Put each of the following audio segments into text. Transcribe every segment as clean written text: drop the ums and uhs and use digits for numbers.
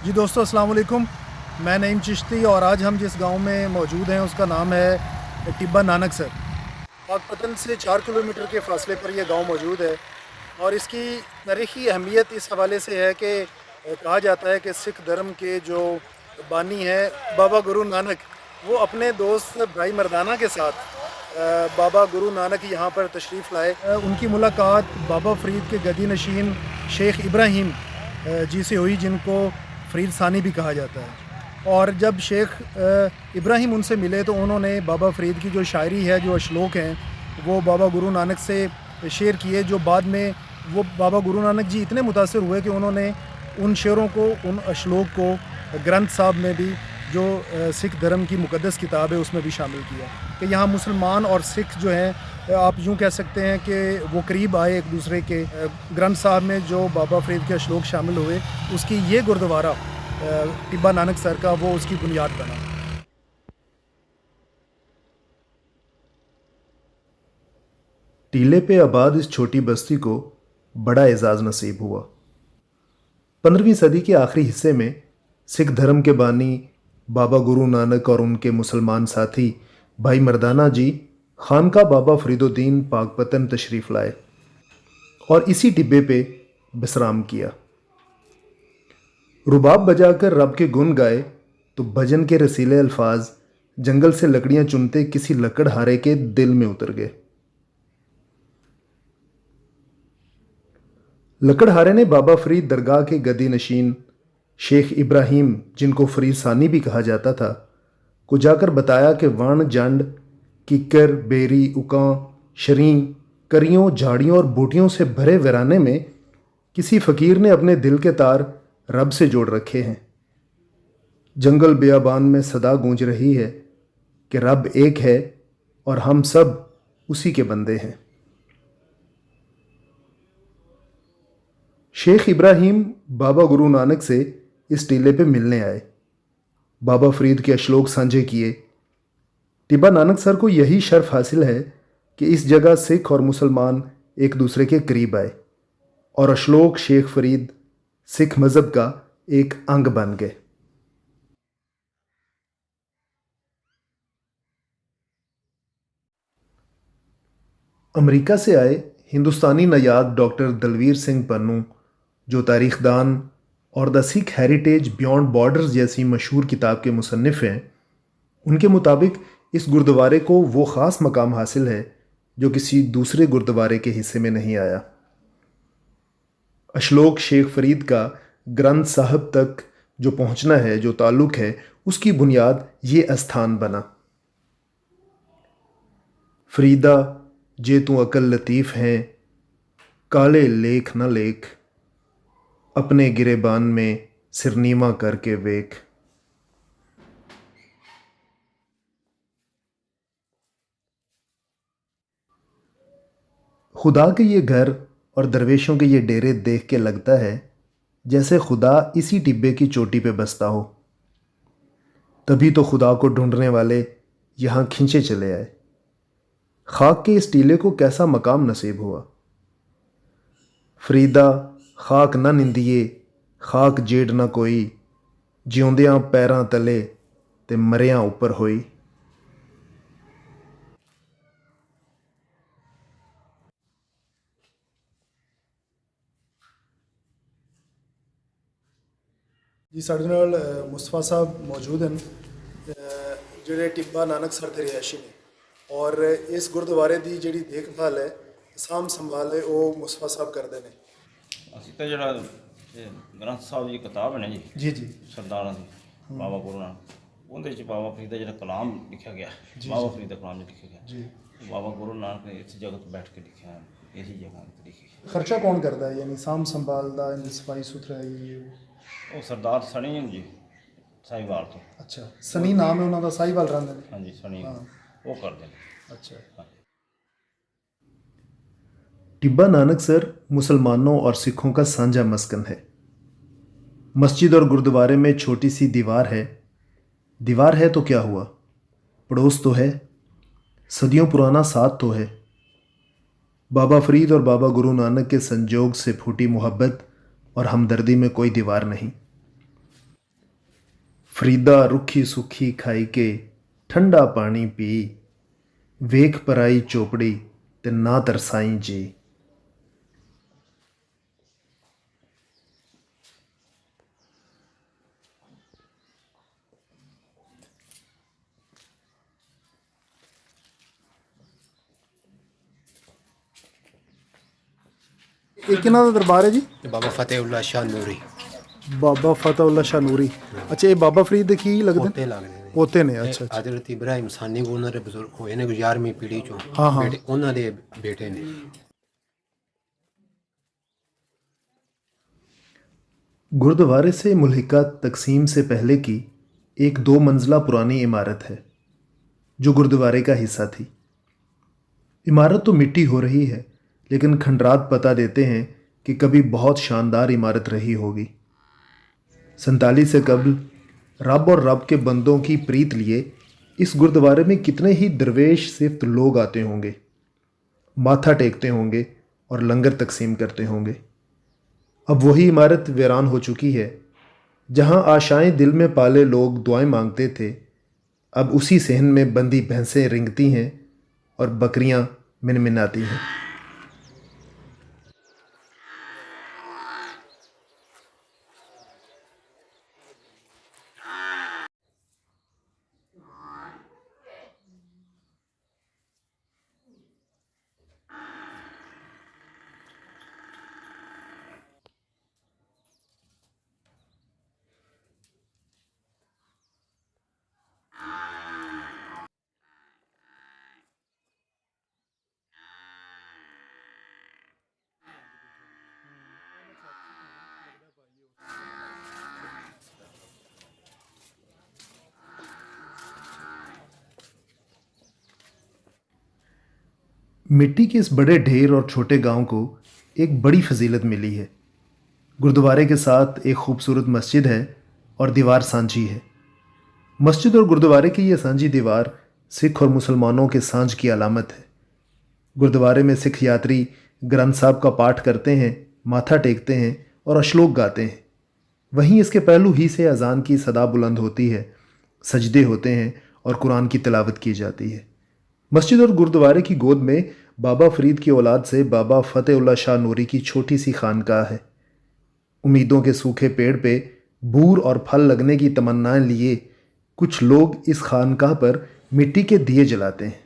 जी दोस्तों, अस्सलाम वालेकुम। मैं नईम चिश्ती और आज हम जिस गांव में मौजूद हैं उसका नाम है टिब्बा नानकसर। पाकपतन से 4 किलोमीटर के फासले पर यह गांव मौजूद है और इसकी तारीख़ी अहमियत इस हवाले से है कि कहा जाता है कि सिख धर्म के जो बानी हैं बाबा गुरु नानक, वो अपने दोस्त भाई मर्दाना के साथ बाबा गुरु नानक यहाँ पर तशरीफ़ लाए। उनकी मुलाकात बाबा फ़रीद के गदी नशीन शेख इब्राहीम जी से हुई, जिनको फ़रीद सानी भी कहा जाता है। और जब शेख इब्राहीम उनसे मिले तो उन्होंने बाबा फ़रीद की जो शायरी है, जो अशलोक हैं, वो बाबा गुरु नानक से शेयर किए, जो बाद में वो बाबा गुरु नानक जी इतने मुतासिर हुए कि उन्होंने उन शेरों को, उन अशलोक को ग्रंथ साहब में भी, जो सिख धर्म की मुक़द्दस किताब है, उसमें भी शामिल किया। कि यहाँ मुसलमान और सिख जो हैं, आप यूँ कह सकते हैं कि वो करीब आए एक दूसरे के। ग्रंथ साहब में जो बाबा फ़रीद के अशलोक शामिल हुए, उसकी ये गुरुद्वारा टिब्बा नानकसर का, वो उसकी बुनियाद बना। टीले पे आबाद इस छोटी बस्ती को बड़ा एजाज़ नसीब हुआ। 15वीं सदी के आखिरी हिस्से में सिख धर्म के बानी बाबा गुरु नानक और उनके मुसलमान साथी भाई मर्दाना जी खानका बाबा फरीदुद्दीन पाकपतन तशरीफ़ लाए और इसी टिब्बे पे विश्राम किया। रुबाब बजाकर रब के गुन गाए तो भजन के रसीले अल्फाज जंगल से लकड़ियां चुनते किसी लकड़हारे के दिल में उतर गए। लकड़हारे ने बाबा फरीद दरगाह के गदी नशीन शेख इब्राहीम, जिनको फरीद सानी भी कहा जाता था, को जाकर बताया कि वाण जंड किक्कर बेरी उकां शरीं करियों झाड़ियों और बूटियों से भरे वीराने में किसी फ़कीर ने अपने दिल के तार रब से जोड़ रखे हैं। जंगल बियाबान में सदा गूंज रही है कि रब एक है और हम सब उसी के बंदे हैं। शेख इब्राहीम बाबा गुरु नानक से इस टीले पे मिलने आए, बाबा फरीद के अशलोक साझे किए। टिब्बा नानकसर को यही शर्फ हासिल है कि इस जगह सिख और मुसलमान एक दूसरे के करीब आए और अशलोक शेख फरीद सिख मज़हब का एक अंग बन गए। अमेरिका से आए हिंदुस्तानी नयाद डॉक्टर दलवीर सिंह पन्नू, जो तारीखदान और the Sikh heritage beyond borders जैसी मशहूर किताब के मुसन्निफ़ हैं, उनके मुताबिक इस गुरुद्वारे को वो ख़ास मकाम हासिल है जो किसी दूसरे गुरुद्वारे के हिस्से में नहीं आया। अशलोक शेख फरीद का ग्रंथ साहब तक जो पहुंचना है, जो ताल्लुक़ है, उसकी बुनियाद ये अस्थान बना। फरीदा जे तू अकल लतीफ़ हैं, काले लेख न लेख, अपने गिरेबान में सिरनीमा करके वेख। खुदा के ये घर और दरवेशों के ये डेरे देख के लगता है जैसे खुदा इसी टिब्बे की चोटी पे बसता हो। तभी तो खुदा को ढूंढने वाले यहाँ खींचे चले आए। खाक के इस टीले को कैसा मकाम नसीब हुआ। फरीदा खाक ना निंदिए, खाक जेड़ ना कोई, जिਉਂਦਿਆਂ पैरां तले ते मरियां ऊपर होई। जी साढ़े नाल मुस्तफा साहब मौजूद हैं, ਜਿਹੜੇ टिब्बा नानकसर ਦੇ ਰਿਹਾਇਸ਼ੀ ਨੇ। और इस गुरुद्वारे की जी देखभाल है, साम संभाल है, वो मुस्तफा साहब करते हैं। ਅਸੀਂ ਤਾਂ ਜਿਹੜਾ ਇਹ ਗ੍ਰੰਥ ਸਾਹਿਬ ਦੀ ਕਿਤਾਬ ਹੈ ਨਾ ਜੀ, जी जी ਸਰਦਾਰਾਂ ਦੀ, ਬਾਬਾ ਗੁਰੂ ਨਾਨਕ, ਉਹਦੇ 'ਚ ਬਾਬਾ ਫਰੀਦ ਦਾ ਜਿਹੜਾ ਕਲਾਮ ਲਿਖਿਆ ਗਿਆ, ਬਾਬਾ ਫਰੀਦ ਦਾ ਕਲਾਮ ਲਿਖਿਆ ਗਿਆ, जी। ਉਹ ਬਾਬਾ ਗੁਰੂ ਨਾਨਕ ਨੇ ਇਸ ਜਗ੍ਹਾ 'ਤੇ ਬੈਠ ਕੇ ਲਿਖਿਆ ਹੈ, ਇਸੇ ਜਗ੍ਹਾ 'ਤੇ ਲਿਖੀ ਹੈ। खर्चा कौन करता है, यानी साम संभाल दा, सफाई सुथराई ये वो? ਉਹ ਸਰਦਾਰ ਸਣੀ ਹੈ ਜੀ, ਸਾਹੀਵਾਲ ਤੋਂ। अच्छा, सनी नाम है उन्होंने, साहिवाल रहंदे ने। ਹਾਂਜੀ ਸਣੀ हाँ। ਉਹ ਕਰਦੇ ਨੇ। अच्छा। ਹਾਂ। टिब्बा नानकसर मुसलमानों और सिखों का साझा मस्कन है। मस्जिद और गुरुद्वारे में छोटी सी दीवार है। दीवार है तो क्या हुआ, पड़ोस तो है, सदियों पुराना साथ तो है। बाबा फरीद और बाबा गुरु नानक के संजोग से फूटी मोहब्बत और हमदर्दी में कोई दीवार नहीं। ਫਰੀਦਾ ਰੁੱਖੀ ਸੁੱਖੀ ਖਾਈ ਕੇ ਠੰਡਾ ਪਾਣੀ ਪੀ ਵੇਖ ਪਰਾਈ ਚੋਪੜੀ ਤੇ ਨਾ ਤਰਸਾਈ ਜੀ। ਇਹ ਕਿਹਨਾਂ ਦਾ ਦਰਬਾਰ ਹੈ ਜੀ? ਤੇ ਬਾਬਾ ਫਤਿਹਉੱਲਾ ਸ਼ਾਹ ਨੂਰੀ ਬਾਬਾ ਫਤਿਹਉੱਲਾ ਸ਼ਾਹ ਨੂਰੀ। ਅੱਛਾ, ਇਹ ਬਾਬਾ ਫਰੀਦ ਦੇ ਕੀ ਲੱਗਦੇ ਪੋਤੇ ਨੇ? ਲੱਗਦੇ ਨੇ। ਪੋਤੇ ਨੇ। ਅੱਛਾ ਅੱਛਾ। ਹਜ਼ਰਤ ਇਬਰਾਹਿਮ ਸਾਨੀ ਕੋ ਉਹਨਾਂ ਦੇ ਬਜ਼ੁਰਗ ਹੋਏ ਨੇ 11ਵੀਂ ਪੀੜ੍ਹੀ ਚੋਂ। हाँ, हाँ। ਬੇਟੇ ਉਹਨਾਂ ਦੇ ਬੇਟੇ ਨੇ। गुरुद्वारे से मुल्हिका तकसीम से पहले की एक 2 मंजिला पुरानी इमारत है जो गुरुद्वारे का हिस्सा थी। इमारत तो मिट्टी हो रही है, लेकिन खंडरात पता देते हैं कि कभी बहुत शानदार इमारत रही होगी। 47 से कबल रब और रब के बंदों की प्रीत लिए इस गुरुद्वारे में कितने ही दरवेश सिफ्त लोग आते होंगे, माथा टेकते होंगे और लंगर तकसीम करते होंगे। अब वही इमारत वीरान हो चुकी है। जहां आशाएं दिल में पाले लोग दुआएं मांगते थे, अब उसी सहन में बंदी भैंसें रिंगती हैं और बकरियां मिनमिनाती हैं। मिट्टी के इस बड़े ढेर और छोटे गांव को एक बड़ी फजीलत मिली है। गुरुद्वारे के साथ एक खूबसूरत मस्जिद है और दीवार सांझी है। मस्जिद और गुरुद्वारे की यह सांझी दीवार सिख और मुसलमानों के सांझ की अलामत है। गुरुद्वारे में सिख यात्री ग्रंथ साहब का पाठ करते हैं, माथा टेकते हैं और अश्लोक गाते हैं। वहीं इसके पहलू ही से अजान की सदा बुलंद होती है, सजदे होते हैं और कुरान की तिलावत की जाती है। मस्जिद और गुरुद्वारे की गोद में बाबा फरीद की औलाद से बाबा फतेहुल्लाह शाह नूरी की छोटी सी खानकाह है। उम्मीदों के सूखे पेड़ पे बूर और फल लगने की तमन्नाएं लिए कुछ लोग इस खानकाह पर मिट्टी के दिए जलाते हैं।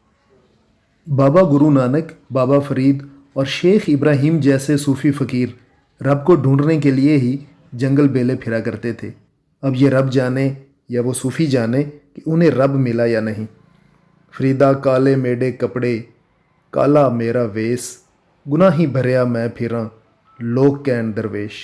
बाबा गुरु नानक, बाबा फरीद और शेख इब्राहिम जैसे सूफ़ी फ़कीर रब को ढूंढने के लिए ही जंगल बेले फिरा करते थे। अब ये रब जाने या वो सूफ़ी जाने कि उन्हें रब मिला या नहीं। फरीदा काले मेडे कपड़े, काला मेरा वेस, गुनाही भरिया मैं फिरां, लोग कैन दरवेश।